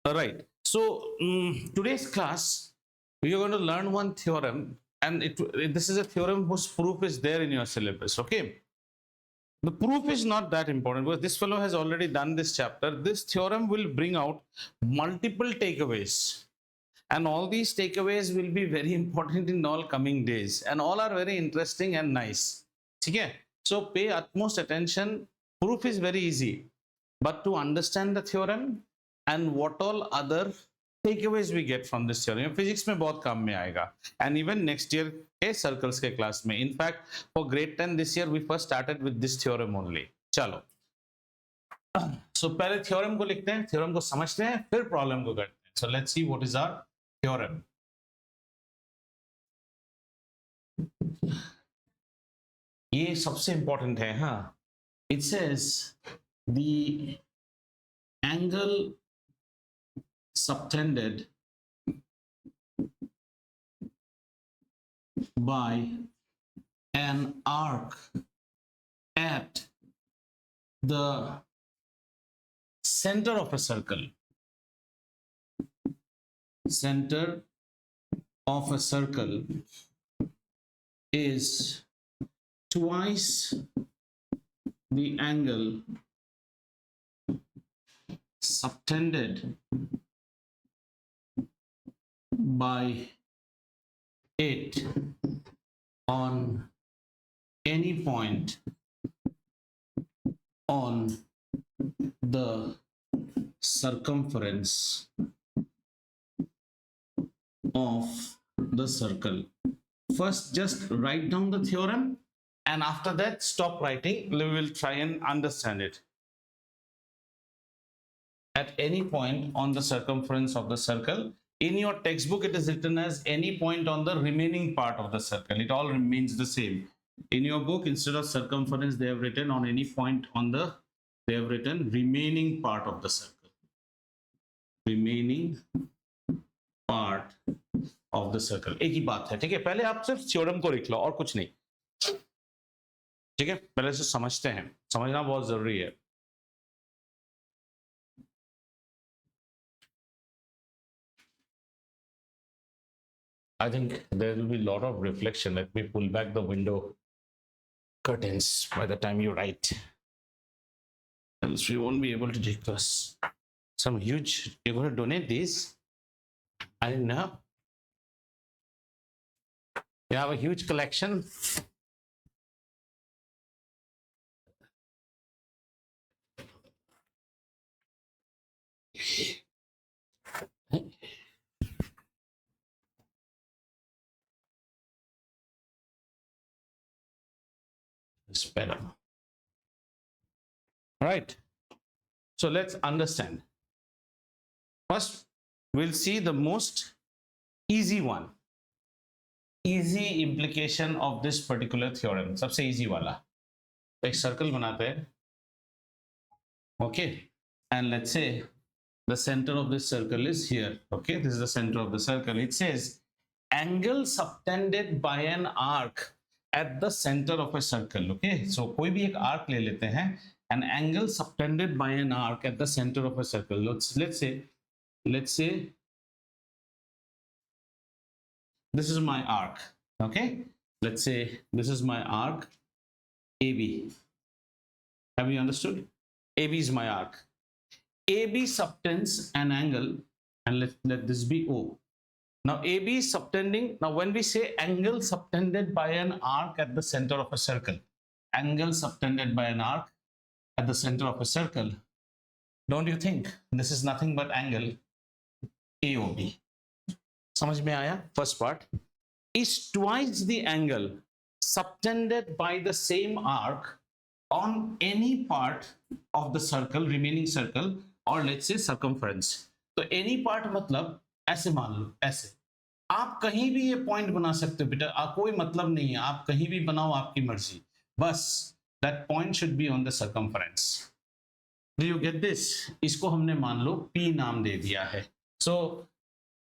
All right. So today's class, we are going to learn one theorem, and this is a theorem whose proof is there in your syllabus. Okay. The proof is not that important because this fellow has already done this chapter. This theorem will bring out multiple takeaways, and all these takeaways will be very important in all coming days, and all are very interesting and nice. Okay. So pay utmost attention. Proof is very easy, but to understand the theorem and what all other takeaways we get from this theorem, physics में बहुत काम में आएगा, and even next year के circles के class में. In fact, for grade 10 this year we first started with this theorem only. चलो, so पहले theorem को लिखते हैं, theorem को समझते हैं, फिर problem को करते हैं. So let's see what is our theorem. ये सबसे important है, हाँ. It says the angle subtended by an arc at the center of a circle. Center of a circle is twice the angle subtended by it on any point on the circumference of the circle. First, just write down the theorem, and after that, stop writing. We will try and understand it. At any point on the circumference of the circle. In your textbook, it is written as any point on the remaining part of the circle. It all remains the same. In your book, instead of circumference, they have written on any point on the, they have written remaining part of the circle. Remaining part of the circle. एक ही बात है, ठीक है? पहले आप सिर्फ theorem को लिख लो और कुछ नहीं, ठीक है? पहले से समझते हैं, समझना बहुत जरूरी है. I think there will be a lot of reflection. Let me pull back the window curtains by the time you write. Else we won't be able to take this. Some huge, you're going to donate these? I didn't know. You have a huge collection. It's better. All right. So let's understand. First, we'll see the most easy one. Easy implication of this particular theorem. सबसे easy वाला. एक circle बनाते हैं. Okay. And let's say the center of this circle is here. Okay. This is the center of the circle. It says angle subtended by an arc at the center of a circle. Okay. So कोई भी एक arc ले लेते हैं. An angle subtended by an arc at the center of a circle. Let's say this is my arc. Okay. Let's say this is my arc AB. Have you understood? AB is my arc. AB subtends an angle, and let this be O. Now AB is subtending. Now when we say angle subtended by an arc at the center of a circle, angle subtended by an arc at the center of a circle, don't you think this is nothing but angle AOB? समझ में आया? First part is twice the angle subtended by the same arc on any part of the circle, remaining circle, or let's say circumference. तो any part मतलब ऐसे मान लो, ऐसे आप कहीं भी ये पॉइंट बना सकते हो बेटा, कोई मतलब नहीं है, आप कहीं भी बनाओ, आपकी मर्जी, बस that point should be on the circumference. Do you get this? इसको हमने मान लो P नाम दे दिया है. So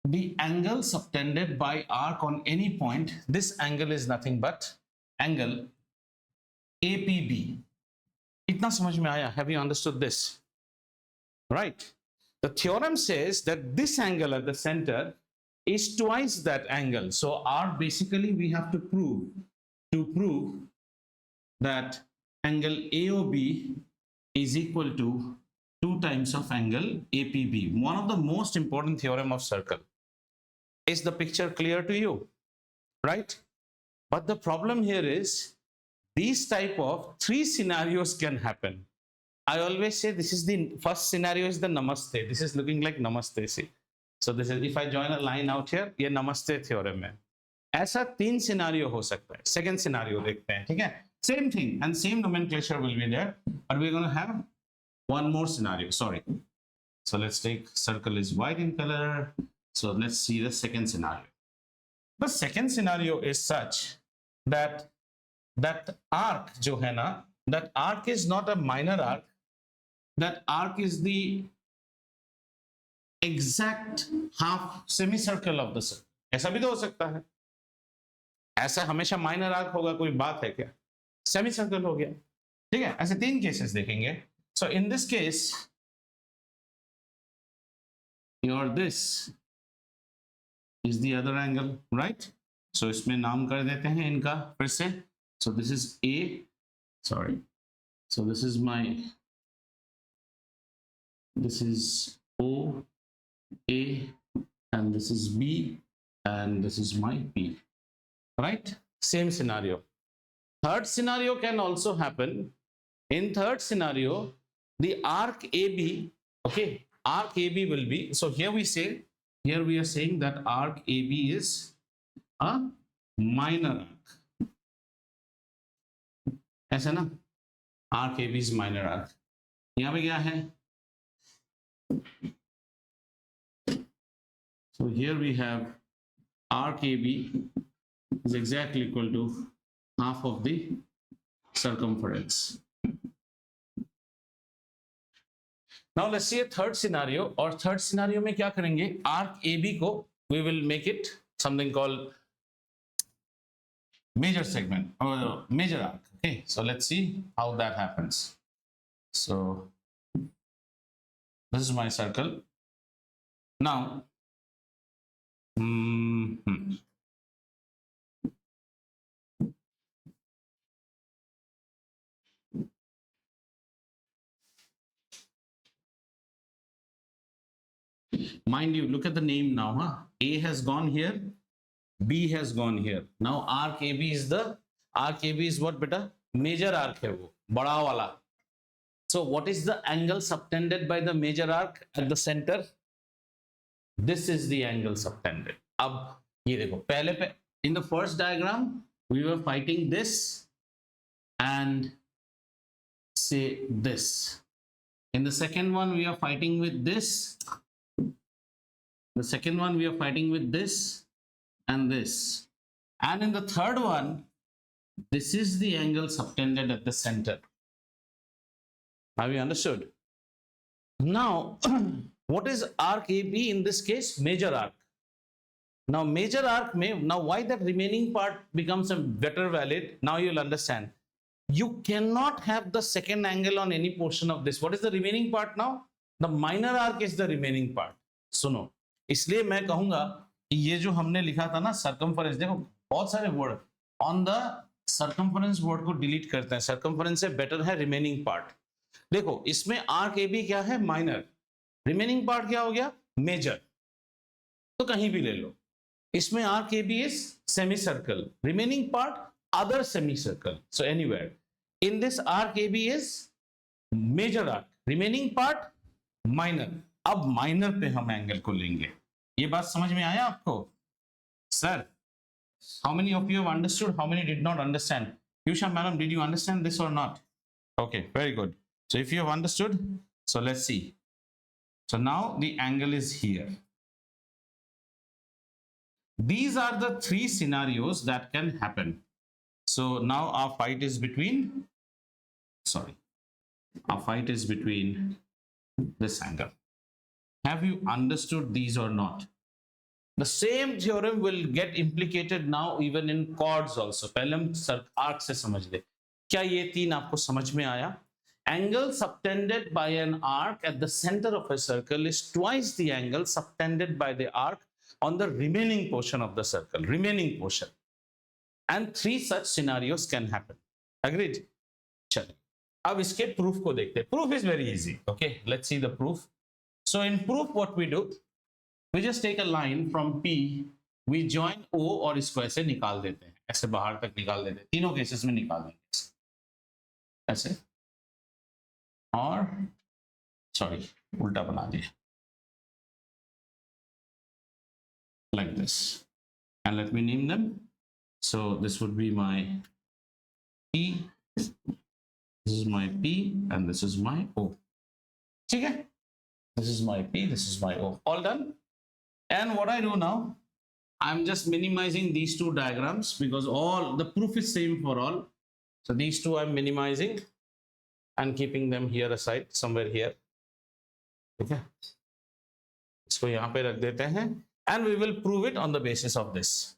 the angle subtended by arc on any point, this angle is nothing but angle APB. इतना समझ में आया? Have you understood this? Right. The theorem says that this angle at the center is twice that angle. So R basically we have to prove that angle AOB is equal to 2 times of angle APB. One of the most important theorem of circle. Is the picture clear to you? Right? But the problem here is these type of 3 scenarios can happen. I always say this is the first scenario is the namaste. This is looking like namaste. See. So this is if I join a line out here, ये namaste theorem है. ऐसा 3 scenario हो सकता है. Second scenario देखते हैं, ठीक है? Same thing and same nomenclature will be there, but we're going to have one more scenario. Sorry. So let's take circle is white in color. So let's see the second scenario. The second scenario is such that arc जो है ना, that arc is not a minor arc. That arc is the exact half semicircle of the circle. ऐसा भी तो हो सकता है. ऐसा हमेशा minor arc होगा, कोई बात है क्या? Semicircle हो गया. ठीक है? ऐसे 3 cases देखेंगे. So in this case, this is the other angle, right? So इसमें नाम कर देते हैं इनका फिर से. So this is A. Sorry. So this is O, A, and this is B, and this is my P. Right? Same scenario. Third scenario can also happen. In third scenario, the arc AB, okay, arc AB will be, so here we are saying that arc AB is a minor arc. ऐसा ना? Arc AB is minor arc. यहाँ पे क्या है? So here we have arc AB is exactly equal to half of the circumference. Now let's see a third scenario. और third scenario में क्या करेंगे? Arc AB को we will make it something called major segment or major arc. Okay, so let's see how that happens. So this is my circle. Now, mind you, look at the name now. Huh? A has gone here, B has gone here. Now arc AB is what beta? Major arc है वो, बड़ा वाला. So what is the angle subtended by the major arc at the center? This is the angle subtended. अब ये देखो, पहले पे in the first diagram we were fighting this and say this. In the second one we are fighting with this. The second one we are fighting with this and this. And in the third one, this is the angle subtended at the center. Have you understood? Now, what is arc AB in this case? Major arc. Now, major arc now why that remaining part becomes a better valid? Now you'll understand. You cannot have the second angle on any portion of this. What is the remaining part now? The minor arc is the remaining part. सुनो, इसलिए मैं कहूंगा कि ये जो हमने लिखा था ना सर्कमफरेंस, देखो बहुत सारे word on the circumference word को डिलीट करते हैं. सर्कमफरेंस से बेटर है रिमेनिंग पार्ट. देखो इसमें आर्क AB क्या है? माइनर. रिमेनिंग पार्ट क्या हो गया? मेजर. तो कहीं भी ले लो. इसमें arc AB is semi circle, remaining part other semi circle. So anywhere in this arc AB is major arc, remaining part minor. अब माइनर पे हम एंगल को लेंगे. ये बात समझ में आया आपको? Sir, how many of you have understood? How many did not understand? Yusha madam, did you understand this or not? Okay, very good. So if you have understood, so let's see. So now the angle is here. These are the 3 scenarios that can happen. So now our fight is between this angle. Have you understood these or not? The same theorem will get implicated now even in chords also. पहले हम arc से समझ ले. क्या ये 3 आपको समझ में आया? Angle subtended by an arc at the center of a circle is twice the angle subtended by the arc on the remaining portion of the circle, remaining portion. And 3 such scenarios can happen. Agreed? चलिए अब इसके proof को देखते हैं. Proof is very easy. Okay, let's see the proof. So in proof, what we do, we just take a line from P, we join O और इसको ऐसे निकाल देते हैं, ऐसे बाहर तक निकाल देते हैं. तीनों केसेस में निकाल देंगे ऐसे, और सॉरी उल्टा बना दिया, like this, and let me name them. So this would be my P, this is my P, and this is my O. ठीक है, this is my P, this is my O. All done. And what I do now, I'm just minimizing these two diagrams because all the proof is same for all. So these two I'm minimizing and keeping them here aside, somewhere here. Okay, इसको यहाँ पे रख देते हैं, and we will prove it on the basis of this.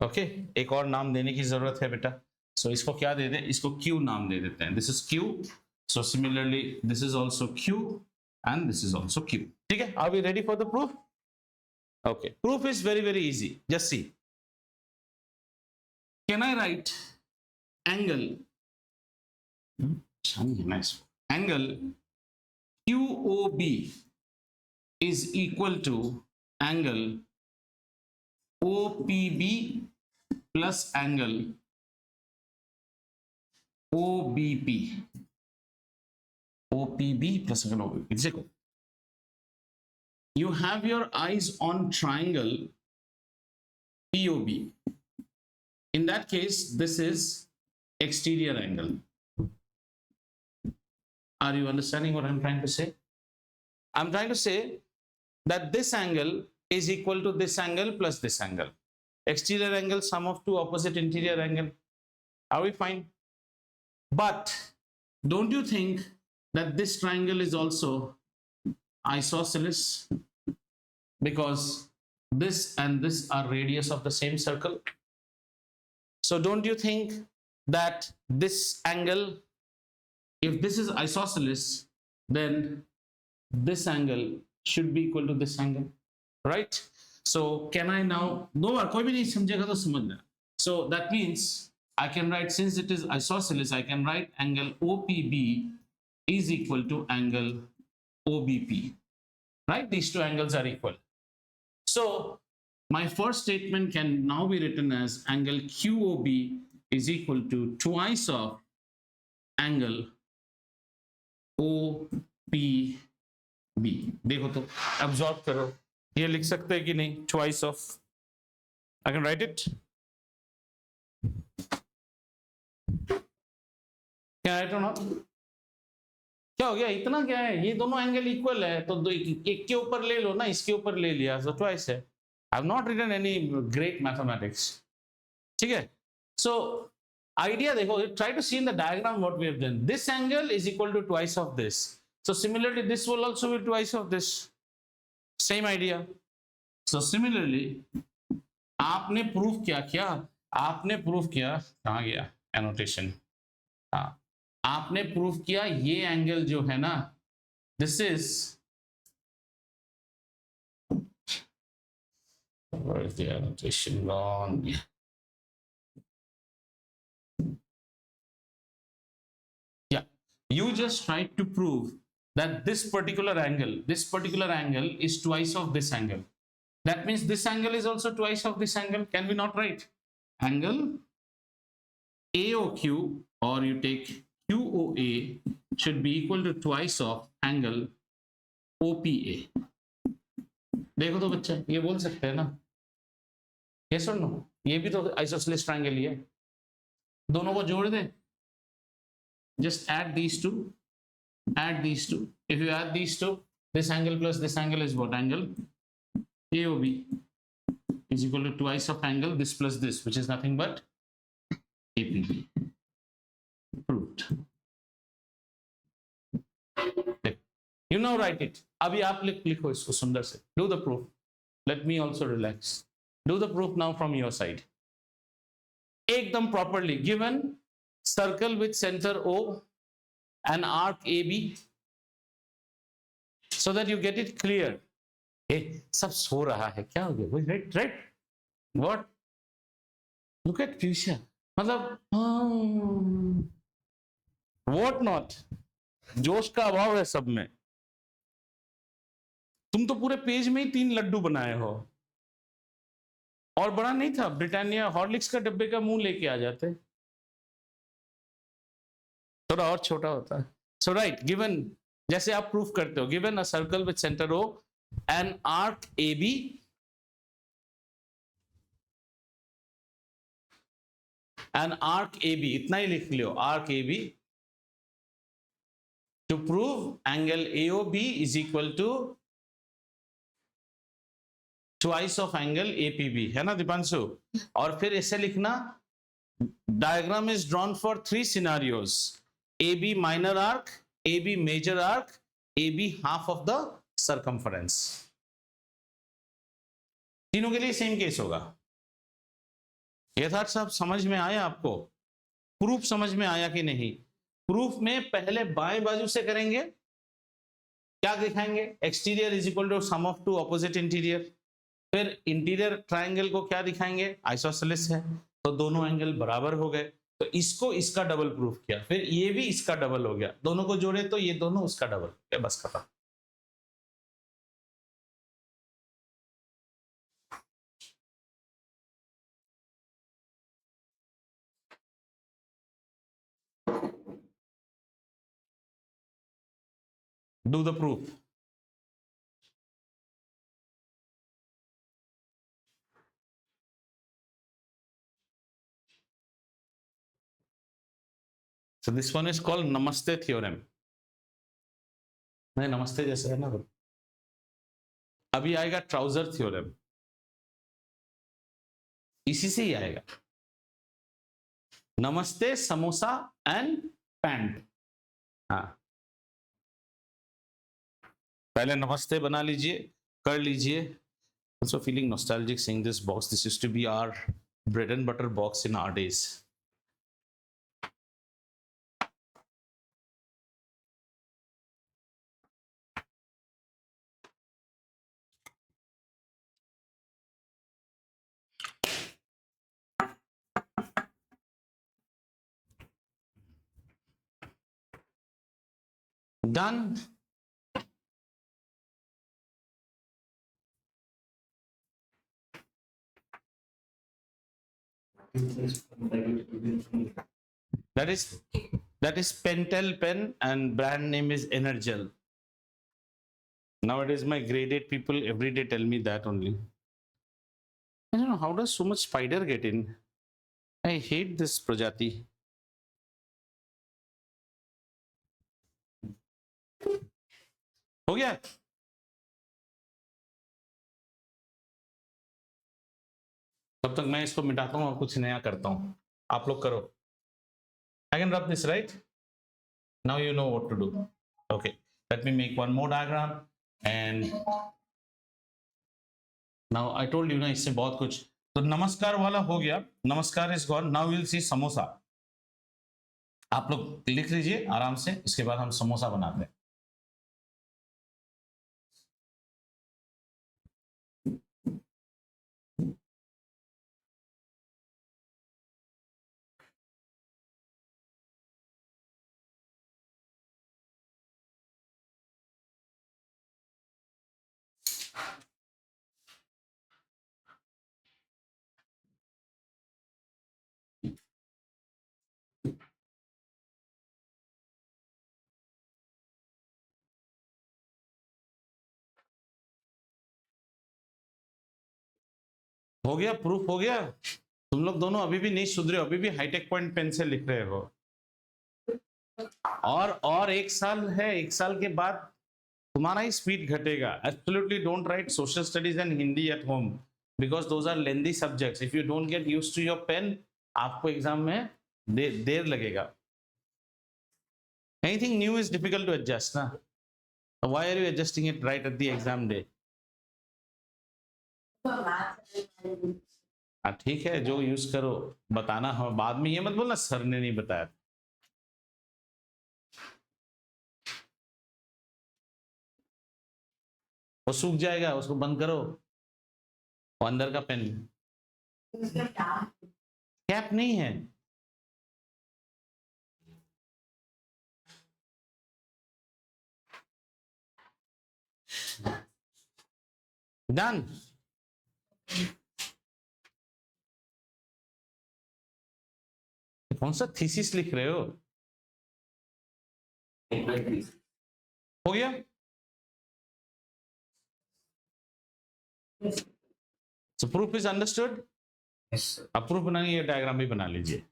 Okay, एक और नाम देने की जरूरत है बेटा. So इसको क्या दे दें, इसको Q नाम दे देते हैं. This is Q. So similarly, this is also Q, and this is also Q. ठीक है, are we ready for the proof? Okay, proof is very, very easy. Just see. Can I write angle? Nice. Angle QOB is equal to angle OPB plus angle OBP. OPB plus angle OBP. You have your eyes on triangle POB. In that case, this is exterior angle. Are you understanding what I'm trying to say? I'm trying to say that this angle is equal to this angle plus this angle. Exterior angle, sum of two opposite interior angle. Are we fine? But don't you think that this triangle is also isosceles? Because this and this are radius of the same circle. So don't you think that this angle, if this is isosceles, then this angle should be equal to this angle, right? So can I now, no, कोई भी नहीं समझेगा तो समझना. So that means I can write, since it is isosceles, I can write angle OPB is equal to angle OBP, right? These two angles are equal. So my first statement can now be written as angle QOB is equal to twice of angle OPB. देखो तो absorb करो, ये लिख सकते हैं कि नहीं, twice of, I can write it. क्या है तो ना, क्या हो गया, इतना क्या है, ये दोनों एंगल इक्वल है तो एक के ऊपर ले लो ना, इसके ऊपर ले लिया, so twice है. I have not written any great mathematics. ठीक है, so idea देखो, try to see in the diagram what we have done. This angle is equal to twice of this. So similarly, this will also be twice of this. Same idea. So similarly, आपने proof क्या किया, आपने proof किया, कहाँ गया annotation, हाँ, आपने proof किया ये एंगल जो है ना, this is, where is the annotation gone? Yeah, you just tried to prove that this particular angle is twice of this angle. That means this angle is also twice of this angle. Can we not write angle AOQ, or you take QOA should be equal to twice of angle OPA? देखो तो बच्चे, ये बोल सकते हैं ना, yes or no? ये भी तो isosceles triangle ही है, दोनों को जोड़ दे. Just add these two, add these two. If you add these two, this angle plus this angle is what? Angle AOB is equal to twice of angle this plus this, which is nothing but APB. Proved. You now write it. अभी आप लिखो इसको सुंदर से. Do the proof. Let me also relax. Do the proof now from your side. एकदम properly. Given circle with center O an arc AB so that you get it clear. Hey, सब सो रहा है, क्या हो गया? Right, right. What? Look at Piyusha. मतलब what not? जोश का अभाव है सब में. तुम तो पूरे पेज में ही 3 लड्डू बनाए हो. और बड़ा नहीं था, ब्रिटानिया हॉर्लिक्स का डब्बे का मुंह लेके आ जाते, थोड़ा और छोटा होता है. सो राइट, गिवन, जैसे आप प्रूफ करते हो, given a circle with centre O an arc A B an arc A B, इतना ही लिख लियो, arc A B, to prove angle A O B is equal to twice of angle A P B, है ना दीपांशु? और फिर ऐसे लिखना, diagram is drawn for 3 scenarios: AB minor arc, AB major arc, AB half of the circumference. तीनों के लिए same case होगा. यथार्थ साहब समझ में आया आपको? प्रूफ समझ में आया कि नहीं? प्रूफ में पहले बाएं बाजू से करेंगे, क्या दिखाएंगे? Exterior is equal to sum of two opposite interior. फिर इंटीरियर ट्राइंगल को क्या दिखाएंगे? आइसोसेलेस है, तो दोनों एंगल बराबर हो गए, तो इसको इसका डबल प्रूफ किया. फिर ये भी इसका डबल हो गया, दोनों को जोड़े तो ये दोनों उसका डबल हो गया, बस खत्म. Do the proof. So this one is called Namaste theorem. नहीं, नमस्ते जैसे है ना. अभी आएगा ट्राउजर थ्योरम, इसी से ही आएगा. नमस्ते, समोसा एंड पैंट. हाँ, पहले नमस्ते बना लीजिए, कर लीजिए. Also feeling nostalgic seeing this box. This used to be our bread and butter box in our days. Done. That is Pentel pen and brand name is Energel. Nowadays my grade 8 people every day tell me that only. I don't know, how does so much spider get in? I hate this Prajati. हो गया? तब तक मैं इसको मिटाता हूँ और कुछ नया करता हूँ. आप लोग करो. I can rub this, right? Now you know what to do. Okay, let me make one more diagram. And now I told you ना, इससे बहुत कुछ. तो नमस्कार वाला हो गया, नमस्कार is gone. Now will see samosa. आप लोग लिख लीजिए आराम से, इसके बाद हम समोसा बनाते हैं. हो गया, प्रूफ हो गया. तुम लोग दोनों अभी भी नहीं सुधरे, अभी भी हाईटेक पॉइंट पेन से लिख रहे हो. और 1 साल है, 1 साल के बाद तुम्हारा ही स्पीड घटेगा. Absolutely don't write social studies and Hindi at home because those are lengthy subjects. If you don't get used to your pen, आपको एग्जाम में देर लगेगा. Anything new is difficult to adjust ना. Why are you adjusting it right at the exam day? ठीक है, जो use करो. बताना हो बाद में, ये मत बोलना सर ने नहीं बताया. वो सूख जाएगा, उसको बंद करो। वो अंदर का पेन कैप नहीं है। डन। कौन सा थीसिस लिख रहे हो? हो गया? So proof is understood? Yes, sir. अब प्रूफ बनाने ये डायग्राम भी बना लीजिए।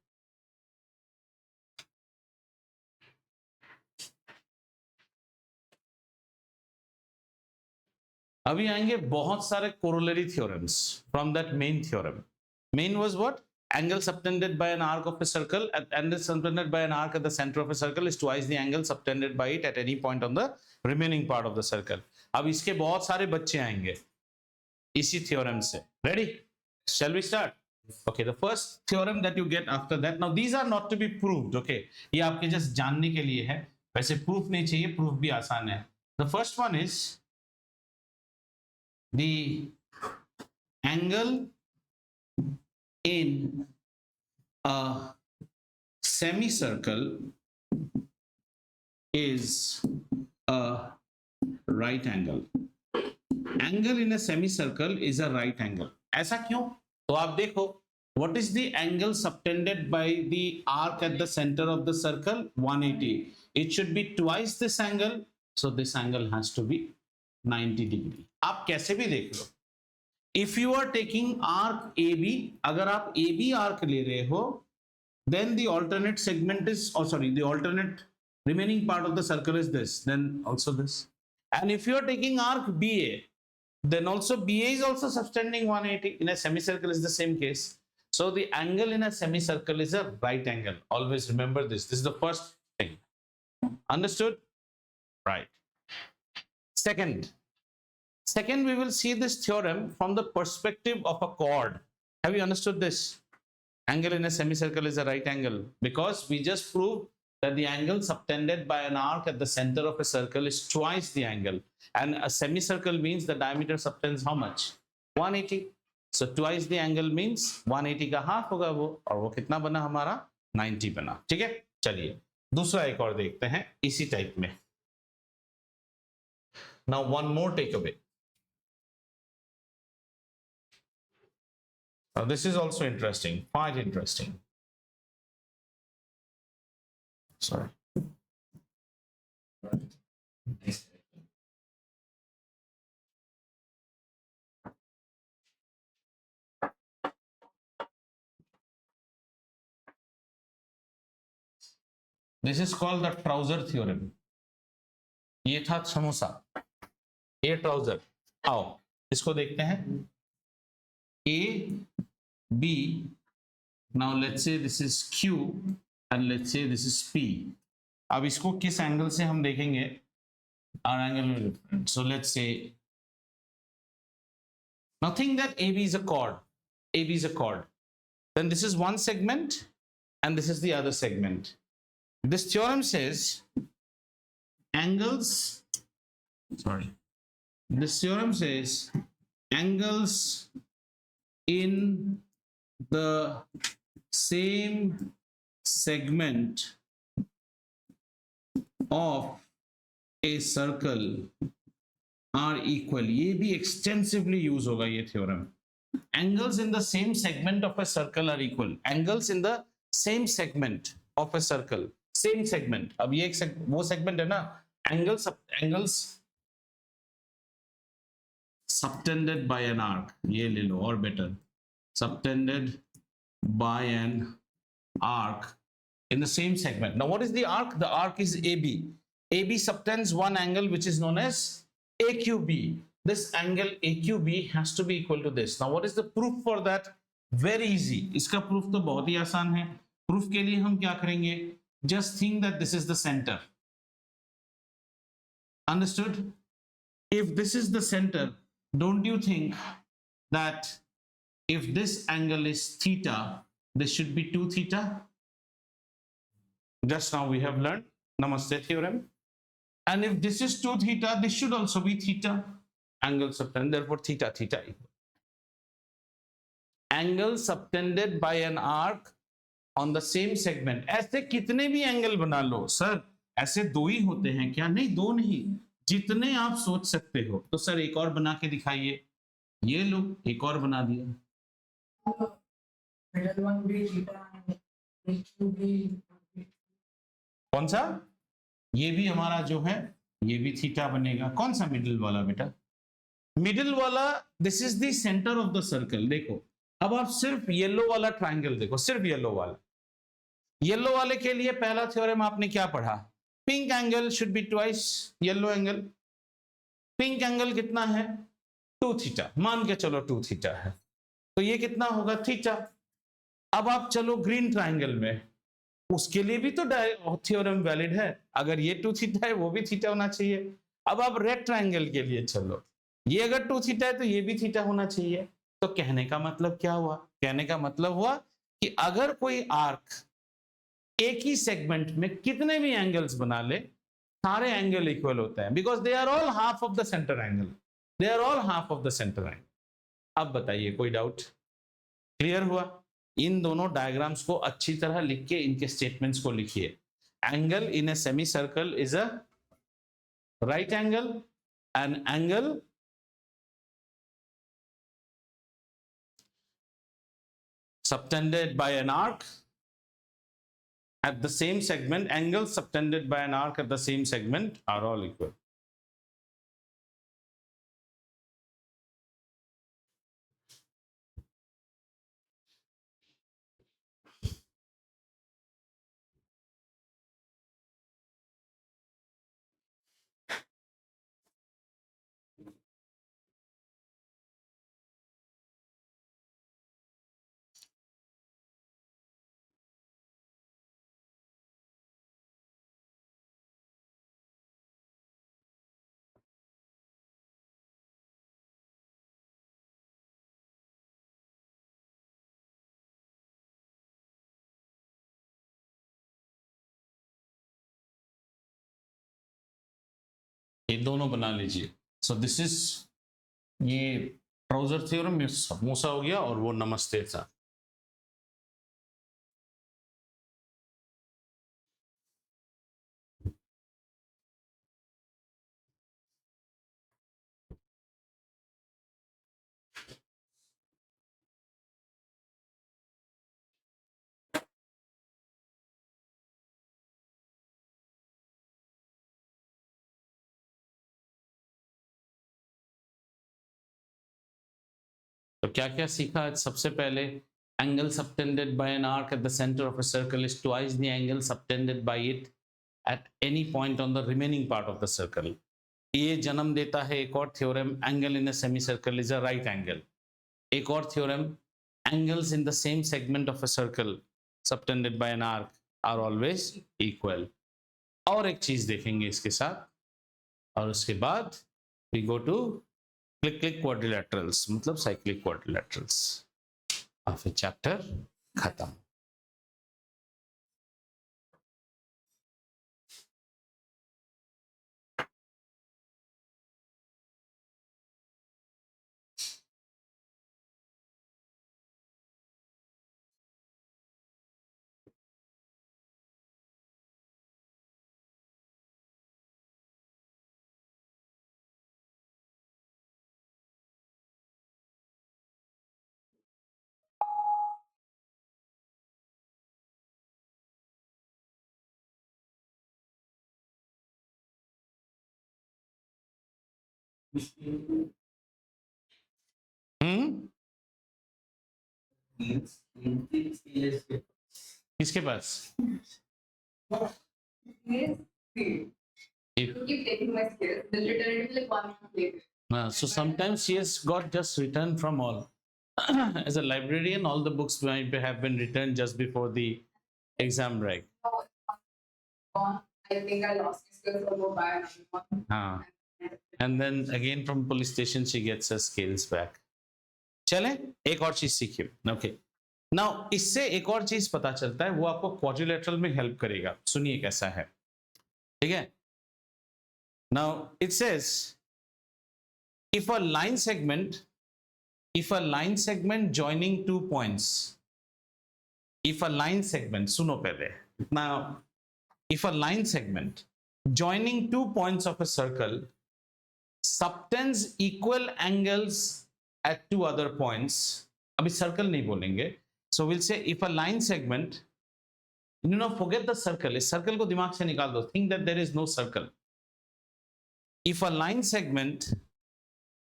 अभी आएंगे बहुत सारे corollary theorems from that main theorem. Main was what? Angle subtended by an arc of a circle, angle subtended by an arc at the center of a circle is twice the angle subtended by it at any point on the remaining part of the circle. अब इसके बहुत सारे बच्चे आएंगे इसी theorem से। Ready? Shall we start? Okay, the first theorem that you get after that, now these are not to be proved, okay? ये आपके जस्ट जानने के लिए है, वैसे प्रूफ नहीं चाहिए, प्रूफ भी आसान है। The first one is the angle in a semicircle is a right angle. Angle in a semicircle is a right angle. ऐसा क्यों? तो आप देखो, what is the angle subtended by the arc at the center of the circle? 180. It should be twice this angle, so this angle has to be 90 degree. आप कैसे भी देख लो। If you are taking arc AB, अगर आप AB arc ले रहे हो, then the alternate segment is, the alternate remaining part of the circle is this, then also this. And if you are taking arc BA, then also BA is also subtending 180. In a semicircle is the same case. So the angle in a semicircle is a right angle. Always remember this. This is the first thing. Understood? Right. Second, we will see this theorem from the perspective of a chord. Have you understood this? Angle in a semicircle is a right angle because we just proved that the angle subtended by an arc at the center of a circle is twice the angle. And a semicircle means the diameter subtends how much? 180. So twice the angle means 180 का half होगा वो, और वो कितना बना हमारा? 90 बना। ठीक है, चलिए दूसरा एक और देखते हैं इसी टाइप में। Now one more takeaway. Now this is also interesting, quite interesting. Sorry. This is called the trouser theorem. ये था समोसा, ये ट्राउजर। आओ इसको देखते हैं। A, B, now let's say this is Q and let's say this is P. अब इसको किस एंगल से हम देखेंगे? Our angle will be different. So let's say, now think that AB is a chord. AB is a chord. Then this is one segment and this is the other segment. This theorem says angles, this theorem says angles in the same segment of a circle are equal. ये भी extensively use होगा ये theorem. Angles in the same segment of a circle are equal. Angles in the same segment of a circle. Same segment. अब ये एक वो segment है ना? Angles subtended by an arc. ये ले लो और better. Subtended by an arc in the same segment. Now what is the arc? The arc is AB. AB subtends one angle which is known as AQB. This angle AQB has to be equal to this. Now what is the proof for that? Very easy. इसका proof तो बहुत ही आसान है। Proof के लिए हम क्या करेंगे? Just think that this is the center. Understood? If this is the center, don't you think that if this angle is theta, this should be 2 theta? Just now we have learned Namaste theorem. And if this is 2 theta, this should also be theta. angle subtended, therefore theta theta equal angle subtended by an arc on the same segment. ऐसे कितने भी angle बना लो sir, ऐसे दो ही होते हैं क्या? नहीं, दो नहीं, जितने आप सोच सकते हो। तो सर एक और बना के दिखाइए। ये लो, एक और बना दिया। कौन सा? ये भी हमारा जो है ये भी थीटा बनेगा। कौन सा मिडिल वाला बेटा? मिडिल वाला, this is the centre of the circle. देखो अब आप सिर्फ येलो वाला ट्राइंगल देखो, सिर्फ येलो वाला। येलो वाले के लिए पहला थ्योरम आपने क्या पढ़ा? Pink angle should be twice yellow angle. Pink angle कितना है? 2 थीटा, मान के चलो 2 थीटा है, तो ये कितना होगा? थीटा। अब आप चलो ग्रीन ट्राइंगल में, उसके लिए भी तो थ्योरम वैलिड है। अगर ये 2 थीटा है, वो भी थीटा होना चाहिए। अब आप रेड ट्राइंगल के लिए चलो, ये अगर 2 थीटा है तो ये भी थीटा होना चाहिए। तो कहने का मतलब क्या हुआ? कहने का मतलब हुआ कि अगर कोई आर्क एक ही सेगमेंट में कितने भी एंगल्स बना ले, सारे एंगल इक्वल होते हैं, because they are all half of the centre angle. They are all half of the centre angle. अब बताइए, कोई डाउट? क्लियर हुआ? इन दोनों डायग्राम्स को अच्छी तरह लिख के इनके स्टेटमेंट्स को लिखिए। Angle in a semi circle is a right angle, an angle subtended by an arc at the same segment, angles subtended by an arc at the same segment are all equal. ये दोनों बना लीजिए। So this is, ये trouser theorem में समोसा हो गया और वो नमस्ते था। तो क्या क्या सीखा आज? सबसे पहले angle subtended by an arc at the centre of a circle is twice the angle subtended by it at any point on the remaining part of the circle. ये जन्म देता है एक और theorem, angle in a semi circle is a right angle. एक और theorem, angles in the same segment of a circle subtended by an arc are always equal. और एक चीज देखेंगे इसके साथ, और उसके बाद we go to click quadrilaterals, मतलब साइक्लिक क्वाड्रिलेटरल्स, और फिर चैप्टर खत्म। किसके पास? So sometimes she has got just returned from all. As a librarian, all the books might have been returned just before the exam break. I think I lost my skills or go buy another one. And then again from police station she gets her skills back. चले एक और चीज सीखिए। Okay, now इससे एक और चीज पता चलता है, वो आपको क्वाड्रिलेटरल में हेल्प करेगा। सुनिए कैसा है, ठीक है? Now it says if a line segment joining 2 points, if a line segment, सुनो पहले इतना, if a line segment joining 2 points of a circle subtends equal angles at two other points, अभी circle नहीं बोलेंगे, so we'll say if a line segment, forget the circle, इस circle को दिमाग से निकाल दो, think that there is no circle. If a line segment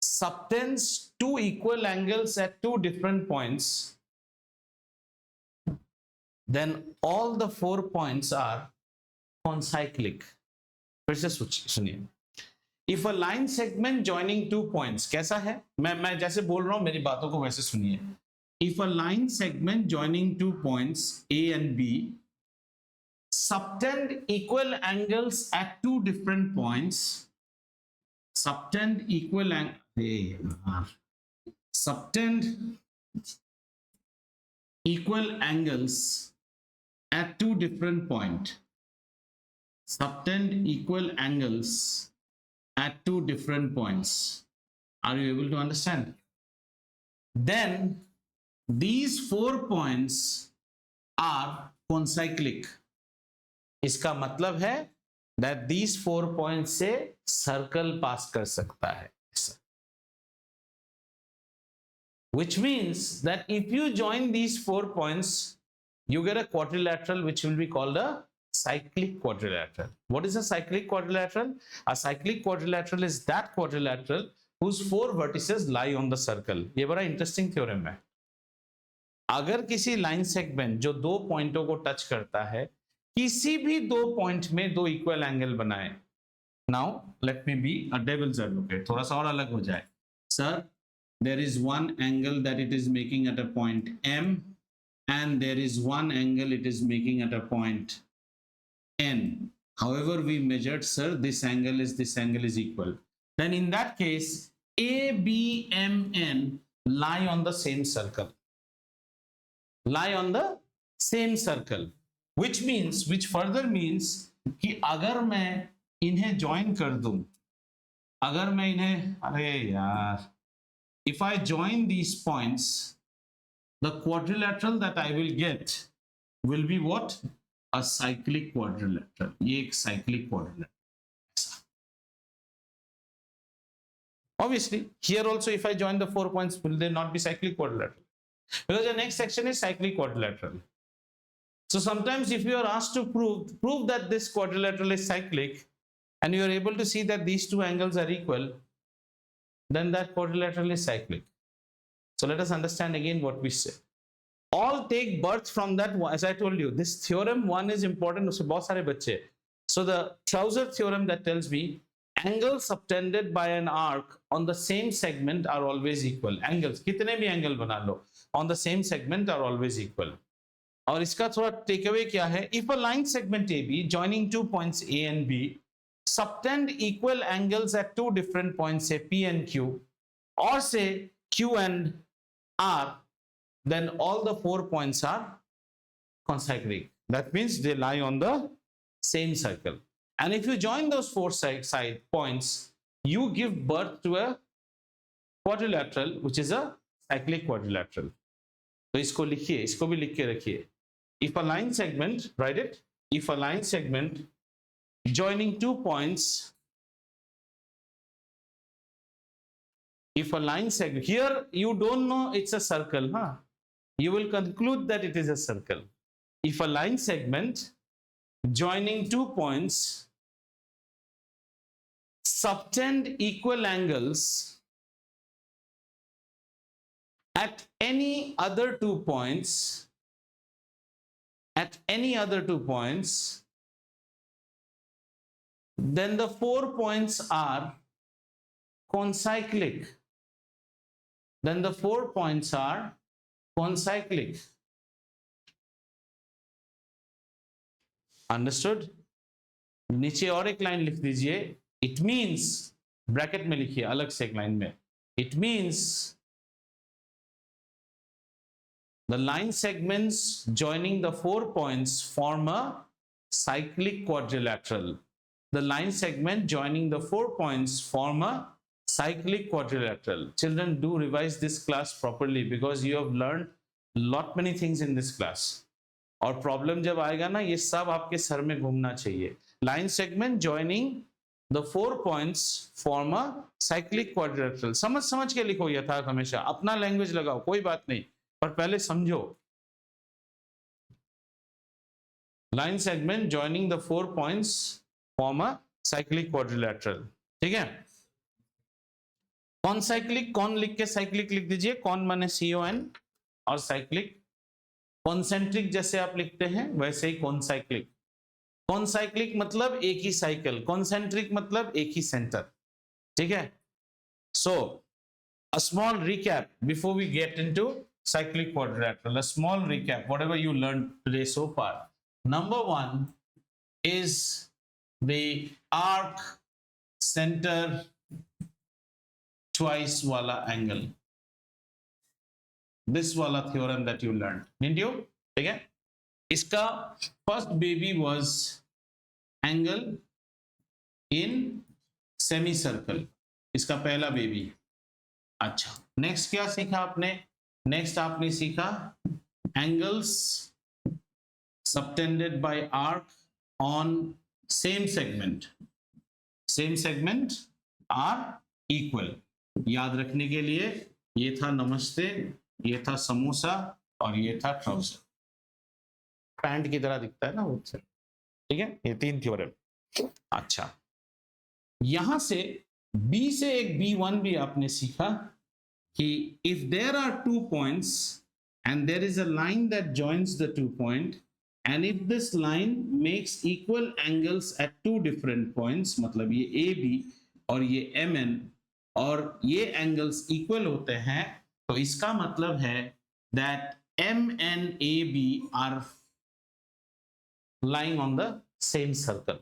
subtends two equal angles at two different points, then all the 4 points are concyclic. फिर से सुनिए, if a line segment joining 2 points, कैसा है, मैं जैसे बोल रहा हूं मेरी बातों को वैसे सुनिए. If a line segment joining 2 points A and B subtend equal angles at two different points, subtend equal angles at two different points, subtend equal angles at two different points. Are you able to understand? Then these 4 points are concyclic. इसका मतलब है that these 4 points से circle pass कर सकता है, which means that if you join these 4 points, you get a quadrilateral which will be called a cyclic quadrilateral. What is a cyclic quadrilateral? A cyclic quadrilateral is that quadrilateral whose 4 vertices lie on the circle. ये बड़ा interesting theorem है. अगर किसी line segment जो 2 पॉइंटों को touch करता है, किसी भी 2 पॉइंट में 2 इक्वल एंगल बनाए. Now let me be a devil's advocate, थोड़ा सा और अलग हो जाए. Sir, there is one angle that it is making at a point M and there is one angle it is making at a point N. However we measured, sir, this angle is equal. Then in that case, A, B, M, N lie on the same circle. Lie on the same circle, which further means कि अगर मैं इन्हें join कर दूं, अगर मैं इन्हें, अरे यार, if I join these points, the quadrilateral that I will get will be what? A cyclic quadrilateral. ये एक cyclic quadrilateral. Obviously, here also if I join the 4 points, will they not be cyclic quadrilateral? Because the next section is cyclic quadrilateral. So sometimes if you are asked to prove that this quadrilateral is cyclic, and you are able to see that these two angles are equal, then that quadrilateral is cyclic. So let us understand again what we say. All take birth from that, as I told you, this theorem 1 is important. उससे बहुत सारे बच्चे. So the Trouser theorem that tells me angles subtended by an arc on the same segment are always equal. Angles, कितने भी angle बना लो, on the same segment are always equal. और इसका थोड़ा takeaway क्या है? If a line segment AB joining 2 points A and B subtend equal angles at 2 different points, say P and Q, or say Q and R, then all the 4 points are concyclic. That means they lie on the same circle. And if you join those 4 side points, you give birth to a quadrilateral, which is a cyclic quadrilateral. So इसको लिखिए, इसको भी लिख के रखिए. If a line segment, write it. If a line segment joining 2 points, if a line segment, here you don't know it's a circle, huh? You will conclude that it is a circle. If a line segment joining 2 points subtend equal angles at any other 2 points, then the 4 points are concyclic. Then the 4 points are concyclic. Understood? नीचे और एक line लिख दीजिए. It means, bracket में लिखिए अलग से एक लाइन में. It means the line segments joining the 4 points form a cyclic quadrilateral. The line segment joining the 4 points form a cyclic quadrilateral. Children, do revise this class properly because you have learned lot many things in this class. और problem जब आएगा ना, ये सब आपके sir में घूमना चाहिए. Line segment joining the 4 points form a cyclic quadrilateral. समझ के लिखो यथार्थ, हमेशा अपना लैंग्वेज लगाओ, कोई बात नहीं, पर पहले समझो. Line segment joining the 4 points form a cyclic quadrilateral. ठीक है. कौन साइक्लिक, कौन लिख के साइक्लिक लिख दीजिए. कौन माने CON और साइक्लिक. कॉन्सेंट्रिक जैसे आप लिखते हैं वैसे ही कॉन्साइक्लिक. कॉन्साइक्लिक मतलब एक ही साइकिल, कॉन्सेंट्रिक मतलब एक ही सेंटर. ठीक है. सो a small recap before we get into cyclic quadrilateral. A small recap, whatever you learned today so far. Number 1 is the arc center twice wala angle. This wala theorem that you learned, didn't you? ठीक है. इसका first baby was angle in semicircle. इसका पहला baby. अच्छा, next क्या सीखा आपने. Next आपने सीखा angles subtended by arc on same segment. Same segment are equal. याद रखने के लिए ये था नमस्ते, ये था समोसा और ये था ट्राउजर. पैंट की तरह दिखता है ना वो. ठीक है. ये 3 थ्योरम. अच्छा, यहां से B से एक B1 भी आपने सीखा कि if there are 2 points and there is a line that joins the 2 point and if this line makes equal angles at 2 different points, मतलब ये AB और ये MN और ये angles equal होते हैं, तो इसका मतलब है that MNAB are lying on the same circle,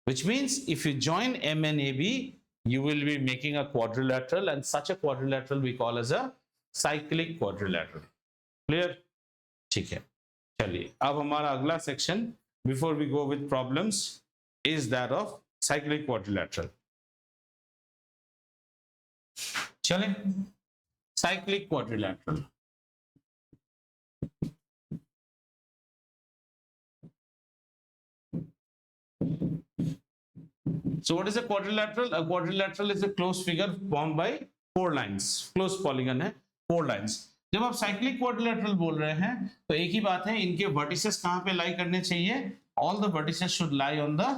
which means if you join MNAB you will be making a quadrilateral, and such a quadrilateral we call as a cyclic quadrilateral. Clear? ठीक है. चलिए, अब हमारा अगला section before we go with problems is that of cyclic quadrilateral. चलें, cyclic quadrilateral. So what is a quadrilateral? A quadrilateral is a closed figure formed by 4 lines. Closed polygon है, 4 lines. जब आप cyclic quadrilateral बोल रहे हैं तो एक ही बात है, इनके vertices कहाँ पे lie करने चाहिए? All the vertices should lie on the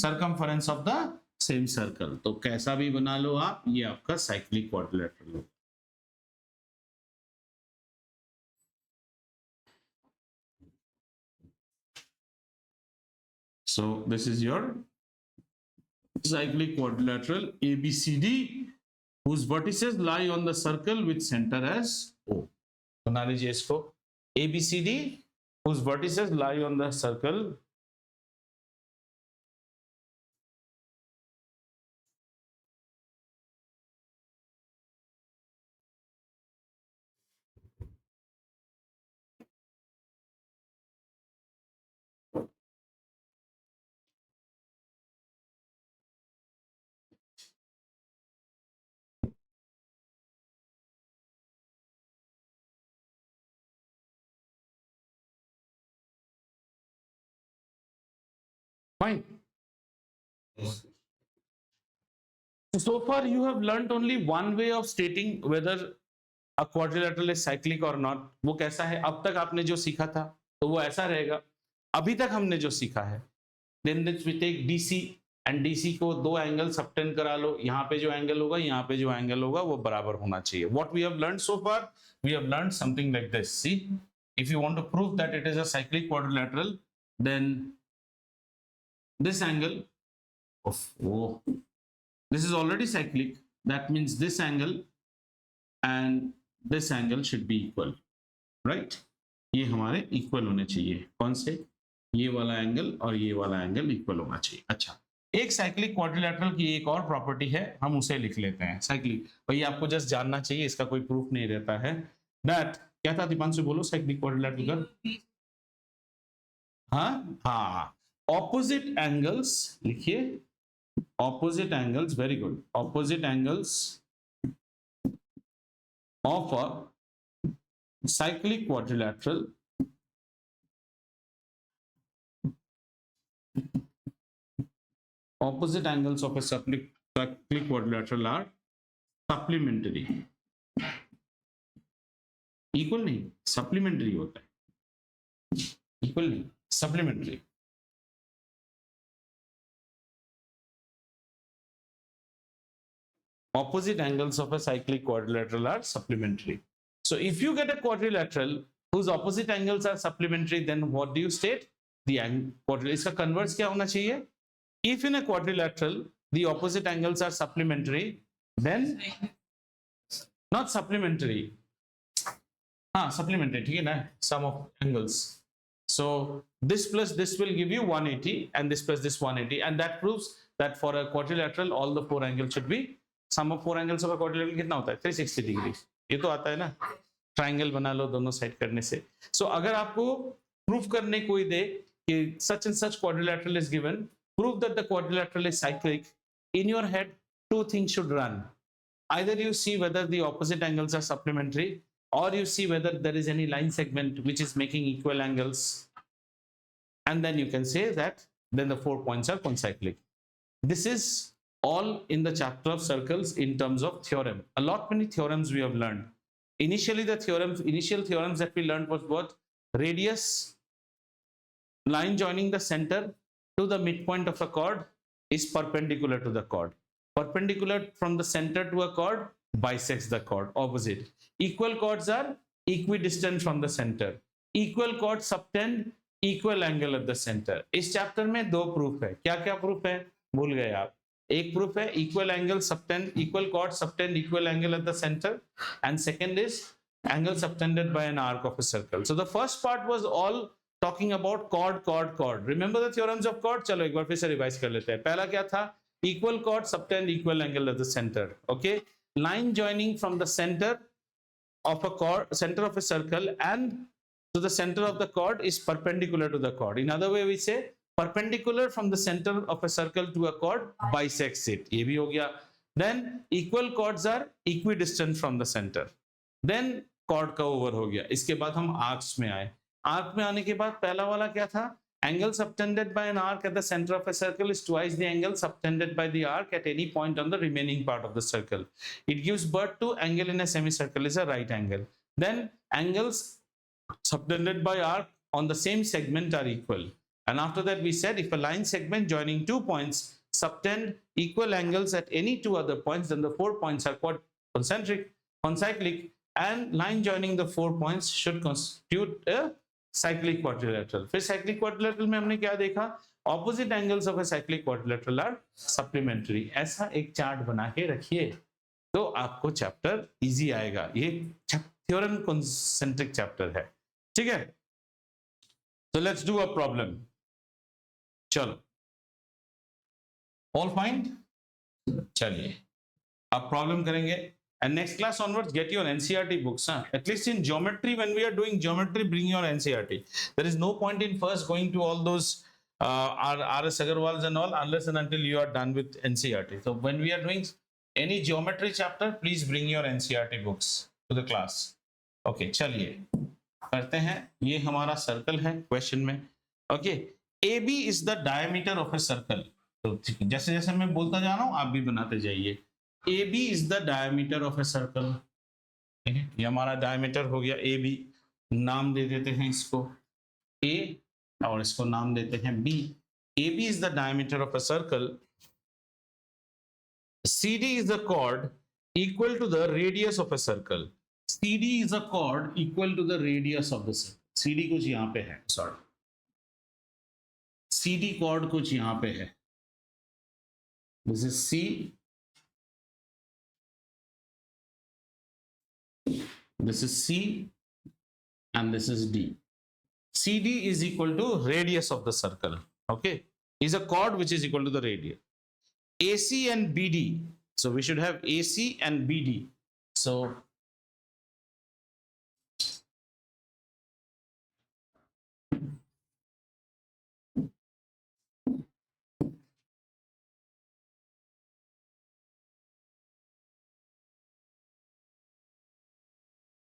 circumference of the same circle. तो कैसा भी बना लो आप, ये आपका cyclic quadrilateral हो. So this is your cyclic quadrilateral ABCD whose vertices lie on the circle with center as O. बना लीजिए इसको. ABCD whose vertices lie on the circle fine. So far you have learnt only one way of stating whether a quadrilateral is cyclic or not. वो कैसा है? अब तक आपने जो सीखा था तो वो ऐसा रहेगा. अभी तक हमने जो सीखा है, then we take DC and DC को 2 एंगल सबटेंड करा लो. यहाँ पे जो एंगल होगा, यहाँ पे जो एंगल होगा, वो बराबर होना चाहिए. What we have learned so far, we have learned something like this. See, if you want to prove that it is a cyclic quadrilateral, then this angle of this is already cyclic. That means this angle and this angle should be equal, right? ये हमारे equal होने चाहिए. कौन से? ये वाला angle और ये वाला एंगल इक्वल होना चाहिए. अच्छा, एक साइक्लिक क्वाड्रिलैटरल की एक और प्रॉपर्टी है, हम उसे लिख लेते हैं. साइक्लिक, भाई आपको जस्ट जानना चाहिए, इसका कोई प्रूफ नहीं रहता है. दैट क्या था दीपांशु, बोलो साइक्लिक क्वाड्रिलैटरल का. हाँ हाँ, ऑपोजिट एंगल्स लिखिए, opposite angles, very good, opposite angles of a cyclic quadrilateral opposite angles of a cyclic quadrilateral are supplementary. Equal नहीं, सप्लीमेंट्री होता है, इक्वल नहीं, supplementary. Opposite angles of a cyclic quadrilateral are supplementary. So if you get a quadrilateral whose opposite angles are supplementary, then what do you state? The quadrilateral. इसका converse क्या होना चाहिए? If in a quadrilateral the opposite angles are supplementary, then not supplementary. Supplementary, ठीक है ना? Sum of angles. So this plus this will give you 180, and this plus this 180, and that proves that for a quadrilateral all the four angles should be sum of four angles of a quadrilateral कितना होता है? 360 degree. ये तो आता है ना? Triangle बना लो दोनों साइड करने से. सो अगर आपको प्रूफ करने कोई दे कि such and such quadrilateral is given, prove that the quadrilateral is cyclic, in your head two things should run. Either you see whether the opposite angles are supplementary, or you see whether there is any line segment which is making equal angles, and then you can say that then the 4 points are concyclic. This is all in the chapter of circles in terms of theorem. A lot many theorems we have learned. Initially the initial theorems that we learned was what? Radius, line joining the center to the midpoint of a chord is perpendicular to the chord. Perpendicular from the center to a chord bisects the chord, opposite. Equal chords are equidistant from the center. Equal chords subtend equal angle at the center. इस chapter में दो proof है. क्या क्या proof है? भूल गए आप. एक प्रूफ है equal angle subtend, equal chords subtend equal angle at the center, and second is angle subtended by an arc of a circle. So the first part was all talking about chord. Remember the theorems of chord? चलो एक बार फिर से revise कर लेते हैं. पहला क्या था? Equal chords subtend equal angle at the center. Okay, line joining from the center of a chord, center of a circle, and to the center of the chord is perpendicular to the chord. In other way we say perpendicular from the center of a circle to a chord bisects it. ये भी हो गया. Then equal chords are equidistant from the center. Then chord का over हो गया. इसके बाद हम arcs में आए. Arc में आने के बाद पहला वाला क्या था? Angle subtended by an arc at the center of a circle is twice the angle subtended by the arc at any point on the remaining part of the circle. It gives birth to angle in a semicircle is a right angle. Then angles subtended by arc on the same segment are equal. And after that we said if a line segment joining two points subtend equal angles at any two other points, then the 4 points are concyclic, and line joining the 4 points should constitute a cyclic quadrilateral. फिर cyclic quadrilateral में हमने क्या देखा? Opposite angles of a cyclic quadrilateral are supplementary. ऐसा एक chart बना के रखिए तो आपको चैप्टर इजी आएगा. ये थ्योरम कंसेंट्रिक चैप्टर है. ठीक है? So let's do a problem. चलो, all fine? चलिए अब प्रॉब्लम करेंगे. And next class onwards, get your NCERT books. At least in geometry, when we are doing geometry, bring your NCERT. There is no point in first going to all those R.S. Agarwals and all unless and until you are done with NCERT. So when we are doing any geometry chapter, please bring your NCERT books to the class. Okay, चलिए करते हैं. ये हमारा circle है question में. Okay, AB is the diameter of a circle. तो जैसे जैसे मैं बोलता जा रहा हूँ आप भी बनाते जाइए. AB is the diameter of a circle. ये हमारा diameter हो गया AB. नाम दे देते हैं इसको A और इसको नाम देते हैं B. AB is the diameter of a circle. CD is the chord equal to the radius of a circle. CD is a chord equal to the radius of the circle. CD कुछ यहाँ पे है, sorry. CD chord कुछ यहाँ पे है. This is C. This is C and this is D. CD is equal to radius of the circle. Okay, is a chord which is equal to the radius. AC and BD. So we should have AC and BD. So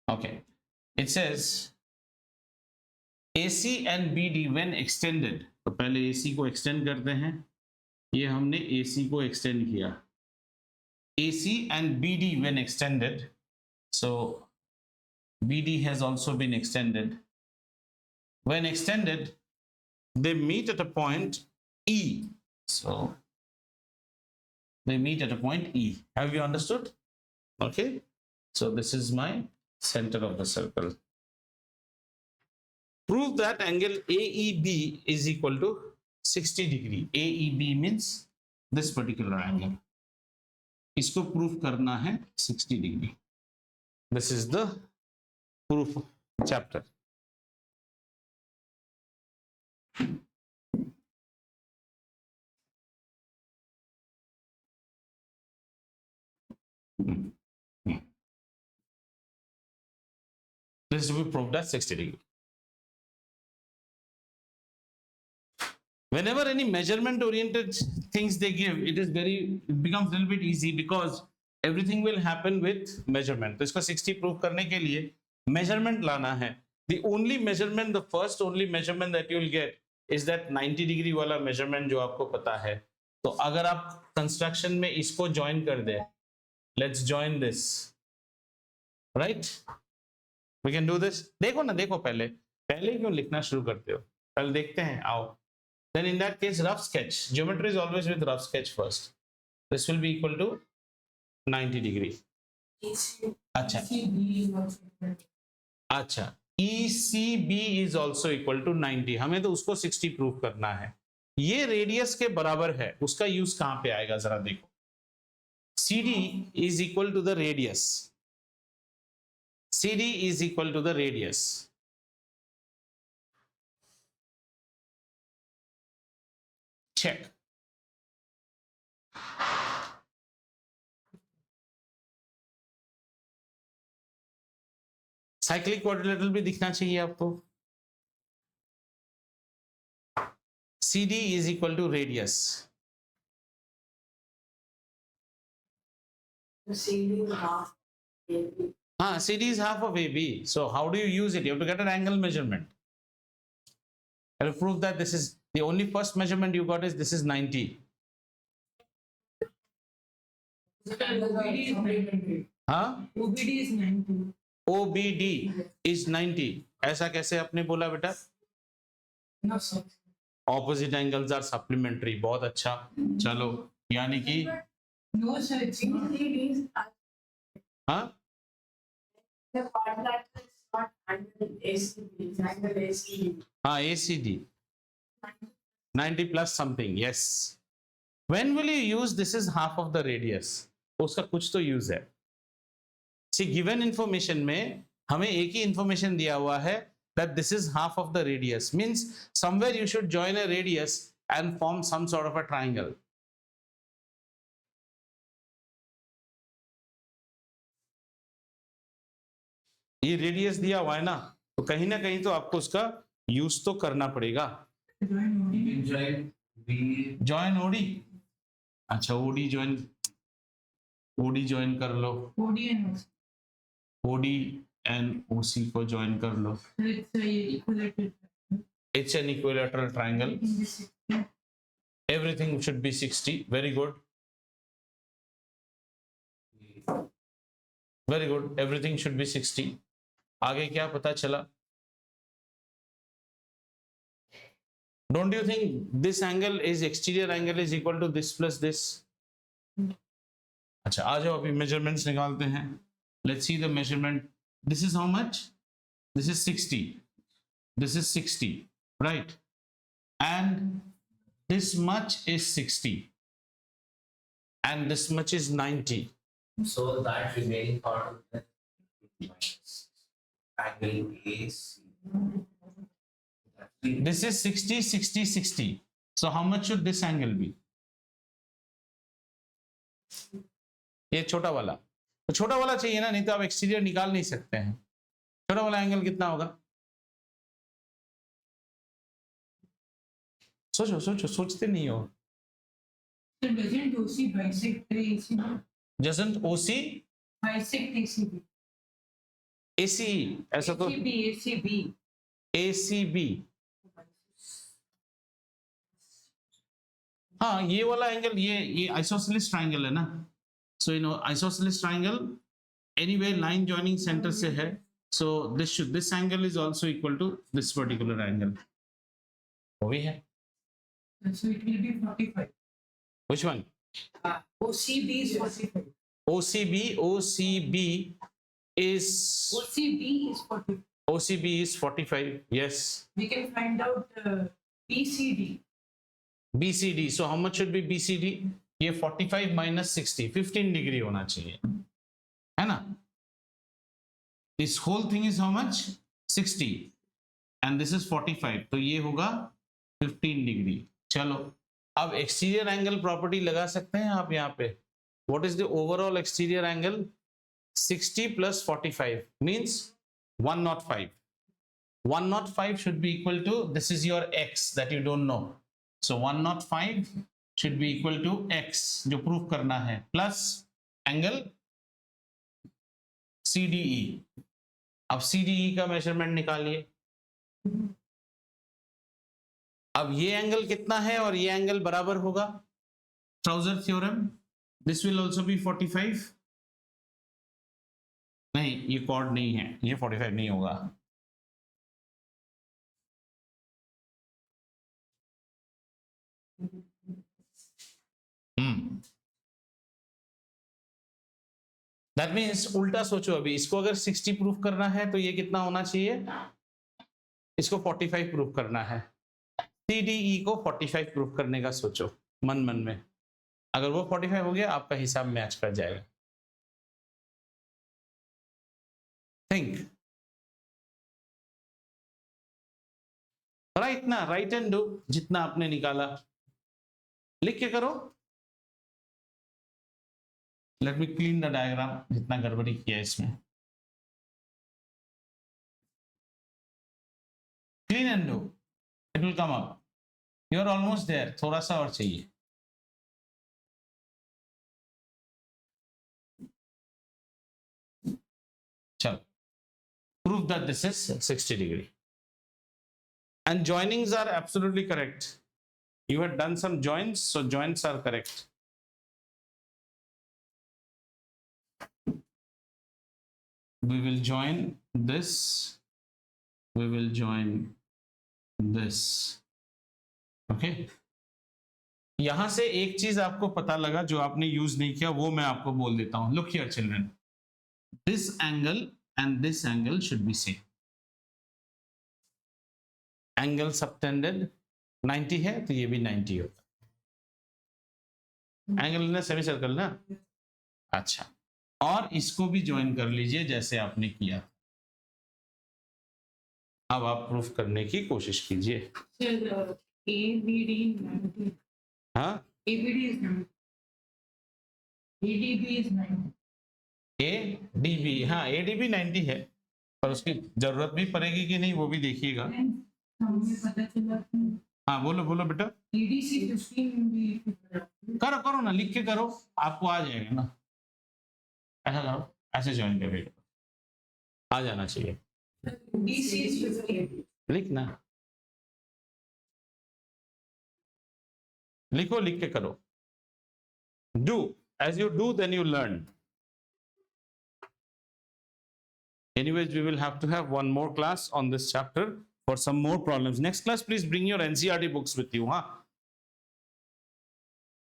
Okay, it says AC and BD when extended, तो पहले AC को extend करते हैं, ये हमने AC को extend किया, AC and BD when extended, so BD has also been extended. When extended, they meet at a point E. So they meet at a point E. Have you understood? Okay. So this is my center of the circle. Prove that angle AEB is equal to 60 degree. AEB means this particular angle. इसको prove करना है 60 degree. This is the proof chapter. This will be proved at 60 degree. Whenever any measurement oriented things they give, it becomes a little bit easy because everything will happen with measurement. तो इसको 60 prove करने के लिए measurement लाना है. The only measurement, the first only measurement that you will get is that 90 degree वाला measurement जो आपको पता है. तो अगर आप construction में इसको join कर दे, let's join this, right? We can do this. देखो ना, देखो पहले क्यों लिखना शुरू करते हो? पहले देखते हैं, आओ. Then in that case, rough sketch. Geometry is always with rough sketch first. This will be equal to 90 degree. अच्छा. अच्छा. ECB is also equal to 90. हमें तो उसको 60 प्रूव करना है. ये रेडियस के बराबर है. उसका यूज कहां पे आएगा जरा देखो. CD is equal to the radius. CD is equal to the radius. Check. Cyclic quadrilateral भी दिखना चाहिए आपको. CD is equal to radius. CD is half AB. CD is half of AB. So how do you use it? You have to get an angle measurement. I will prove that this is the only first measurement you got is this is 90. OBD is 90. हाँ? OBD is 90. OBD is 90. ऐसा कैसे आपने बोला बेटा? No, sir. Opposite angles are supplementary. बहुत अच्छा. चलो, यानी कि No, sir. CD is हाँ? the part that is not angle ACD. Angle ACD. हाँ, ACD. 90 plus something. Yes. When will you use this is half of the radius? उसका कुछ तो use है. See, given information में हमें एक ही information दिया हुआ है that this is half of the radius. Means somewhere you should join a radius and form some sort of a triangle. ये रेडियस दिया हुआ है ना, तो कहीं ना कहीं तो आपको उसका यूज तो करना पड़ेगा. Join OD. अच्छा, ओडी ज्वाइन कर लो. ओडी एंड ओसी को ज्वाइन कर लो. It's an equilateral triangle. Everything should be 60. Very good. Very good. Everything should be 60. आगे क्या पता चला? Don't you think this angle is exterior angle is equal to this plus this? अच्छा, आ जाओ अभी measurements निकालते हैं. Let's see the measurement. This is how much? This is 60. This is 60, right? And this much is 60. And this much is 90. So that remaining part of the angle is This is 60, 60, 60. So how much should this angle be? ये छोटा वाला. तो छोटा वाला चाहिए ना, नहीं तो आप एक्सटीरियर निकाल नहीं सकते हैं. छोटा वाला एंगल कितना होगा? सोचो सोचो, सोचते नहीं हो. Doesn't OC bisect ACD? Doesn't OC Bisect ACD. AC ऐसा तो ACB. ACB, हाँ ये वाला एंगल, ये आइसोसेलेस ट्राइंगल है ना. So you know isosceles triangle anyway line joining centre से है. So this angle is also equal to this particular angle. वो भी है. So it will be 45. Which one? OCB is 45. OCB is OCB is 45. OCB is 45. Yes. We can find out BCD. BCD. So how much should be BCD? ये 45 minus 60, 15 degree होना चाहिए, है ना? This whole thing is how much? 60. And this is 45. तो ये होगा 15 degree. चलो अब एक्सटीरियर एंगल प्रॉपर्टी लगा सकते हैं आप यहाँ पे. What is the overall exterior angle? 60 plus 45 means 105. 105 should be equal to, this is your x that you don't know, so 105 should be equal to x जो प्रूफ करना है, प्लस एंगल CDE. अब CDE का measurement निकालिए. अब ये angle कितना है और ये एंगल बराबर होगा trouser theorem. This will also be 45. नहीं ये कॉर्ड नहीं है, ये 45 नहीं होगा. दैट मीन्स उल्टा सोचो. अभी इसको अगर 60 प्रूफ करना है तो ये कितना होना चाहिए? इसको 45 प्रूफ करना है. CDE को 45 प्रूफ करने का सोचो मन मन में. अगर वो 45 हो गया आपका हिसाब मैच कर जाएगा. थिंक राइट ना, राइट एंड डू. जितना आपने निकाला लिख के करो. Let me clean the diagram. जितना गड़बड़ी किया इसमें, clean and do. It will come up. You are almost there. थोड़ा सा और चाहिए. चलो prove that this is 60 degree and joinings are absolutely correct. You had done some joints, so joints are correct. We will join this, we will join this. Okay. यहां से एक चीज आपको पता लगा जो आपने यूज नहीं किया, वो मैं आपको बोल देता हूं. Look here children, this angle and this angle should be same. Angle subtended 90 है तो ये भी 90 होगा. एंगल ना सेमी सर्कल ना. अच्छा, और इसको भी ज्वाइन कर लीजिए जैसे आपने किया. अब आप प्रूफ करने की कोशिश कीजिए. ABD 90. हाँ, ABD is 90. ADB is 90. ADB, हाँ ADB 90 है, पर उसकी जरूरत भी पड़ेगी कि नहीं वो भी देखिएगा. हमें पता चला कि हाँ बोलो बोलो बेटा. EDC 15 भी करो करो ना, लिख के करो, आपको आ जाएगा ना. ऐसा करो, ऐसे ज्वाइन करिए, आ जाना चाहिए. DC is 15. लिखना, लिखो, लिख के करो. Do as you do, then you learn. Anyways, we will have to have one more class on this chapter for some more problems. Next class, please bring your NCERT books with you, huh?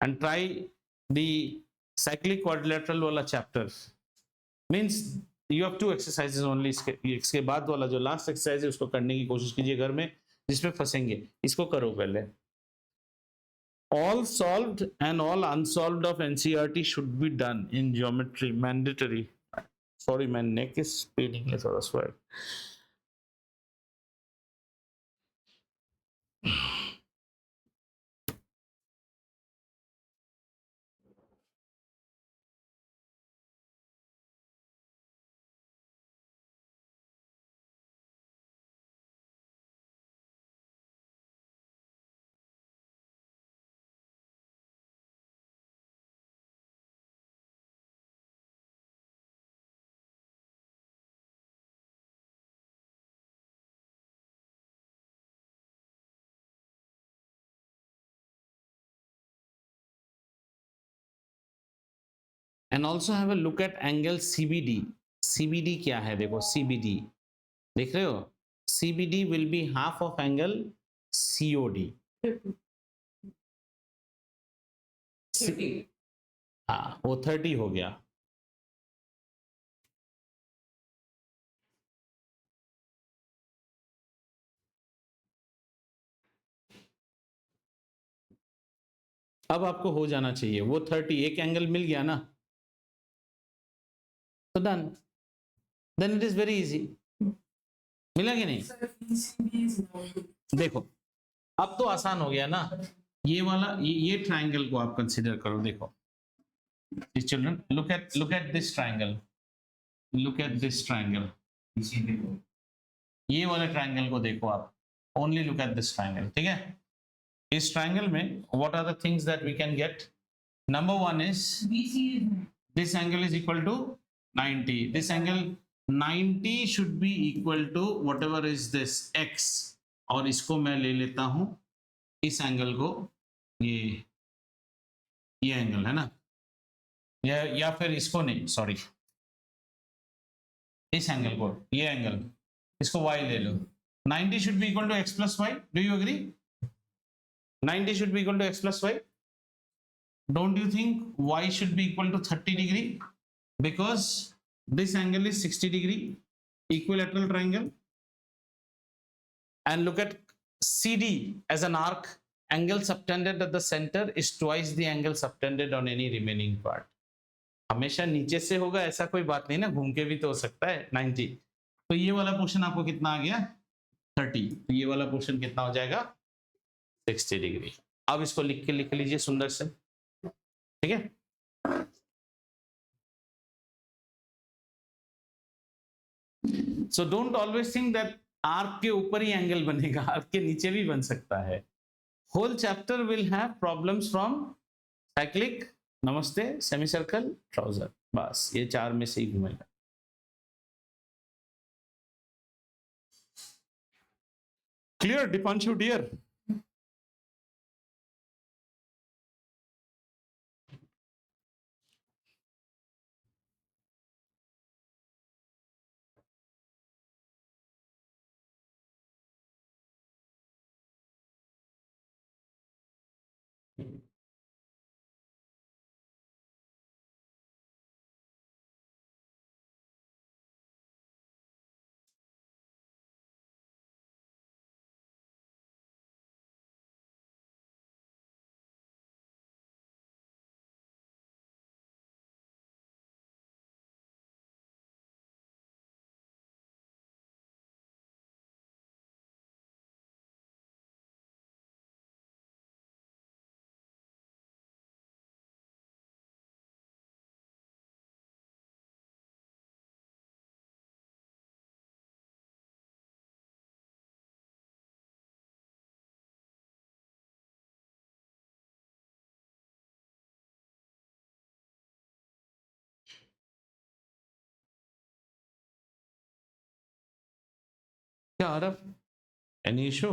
And try the cyclic quadrilateral wala chapter. Means you have 2 exercises only. इसके बाद वाला जो last exercise है उसको करने की कोशिश कीजिए घर में, जिसमें फंसेंगे. इसको करो पहले. All solved and all unsolved of NCERT should be done in geometry, mandatory. Sorry, my neck is paining, I swear. And also have a look at angle CBD. CBD क्या है? देखो सीबीडी देख रहे हो, CBD will be half of angle COD. हाँ वो 30 हो गया. अब आपको हो जाना चाहिए वो 30. एक एंगल मिल गया ना, तो done. Then it is very easy. मिला कि नहीं? Sir, ECB is not. देखो अब तो आसान हो गया ना. ये वाला ये ट्राइंगल को आप कंसीडर करो. देखो children, look at this triangle. Look at this triangle. ये वाले ट्राइंगल को देखो आप. Only look at this triangle. ठीक है, इस ट्राइंगल में what are the things that we can get? Number one is BC is not. this angle is equal to 90. This angle 90 should be equal to whatever is this x, और इसको मैं ले लेता हूं इस एंगल को, ये एंगल है ना, या फिर इसको नहीं, सॉरी इस एंगल को, ये एंगल, इसको y ले लो. 90 should be equal to x plus y. Do you agree? 90 should be equal to x plus y. Don't you think y should be equal to 30 degree? Because this angle is 60 degree, equilateral triangle. And look at CD as an arc. Angle subtended at the center is twice the angle subtended on any remaining part. हमेशा नीचे से होगा ऐसा कोई बात नहीं ना, घूम के भी तो हो सकता है 90. तो ये वाला पोर्शन आपको कितना आ गया? 30. तो ये वाला पोर्शन कितना हो जाएगा? 60 डिग्री. अब इसको लिख लीजिए सुंदर से. ठीक है, so don't always think that arc के ऊपर ही एंगल बनेगा, आर्क के नीचे भी बन सकता है. Whole chapter will have problems from cyclic, नमस्ते, सेमी सर्कल, ट्राउजर. बस ये चार में से ही घूमेगा. Clear Deepanshu dear? क्या आरफ, any issue?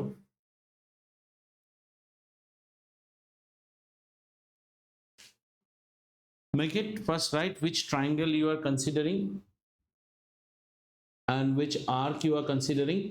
Make it first write which triangle you are considering and which arc you are considering.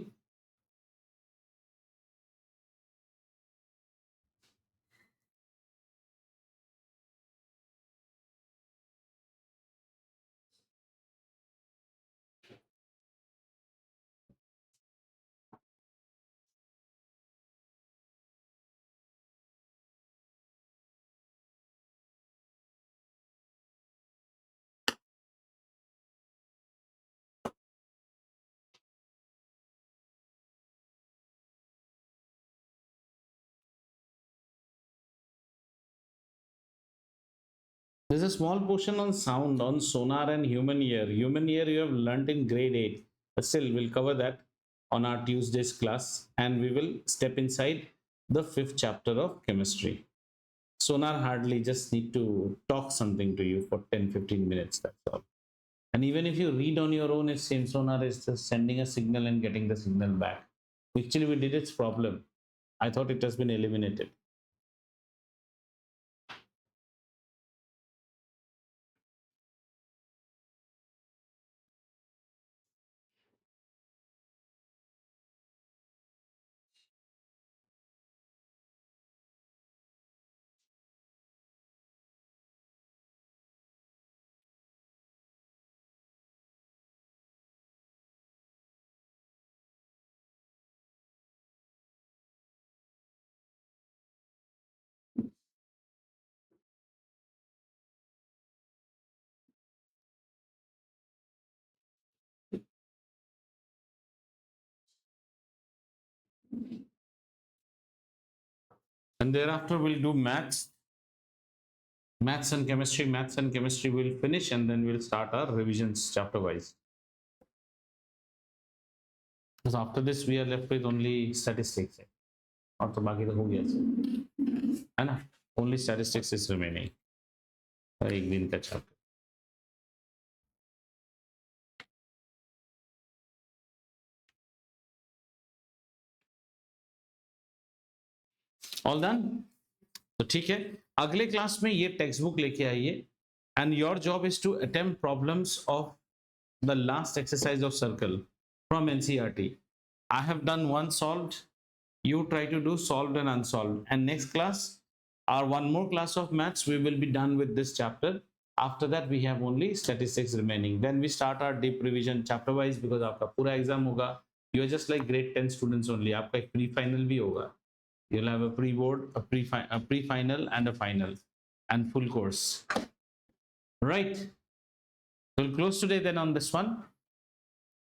There's a small portion on sound on sonar and human ear. Human ear you have learnt in grade 8, but still we'll cover that on our Tuesday's class, and we will step inside the 5th chapter of chemistry. Sonar hardly just need to talk something to you for 10-15 minutes, that's all. And even if you read on your own, it seems sonar is just sending a signal and getting the signal back. Actually, we did its problem. I thought it has been eliminated. and thereafter we'll do maths and chemistry. Maths and chemistry will finish, and then we'll start our revisions chapter wise. Because after this we are left with only statistics. और तो बाकी तो हो गया है ना, only statistics is remaining. एक दिन का chapter. All done? तो ठीक है, अगले क्लास में ये टेक्स्ट बुक लेके आइए, and your job is to attempt problems of the last exercise of circle from NCERT. I have done one solved. You try to do solved and unsolved. And next class, our one more class of maths, we will be done with this chapter. After that, we have only statistics remaining. Then we start our deep revision chapter wise, because आपका पूरा exam होगा. You are just like grade 10 students only. आपका एक pre-final भी होगा. You'll have a pre-board, a pre-final, and a final, and full course. Right. We'll close today then on this one.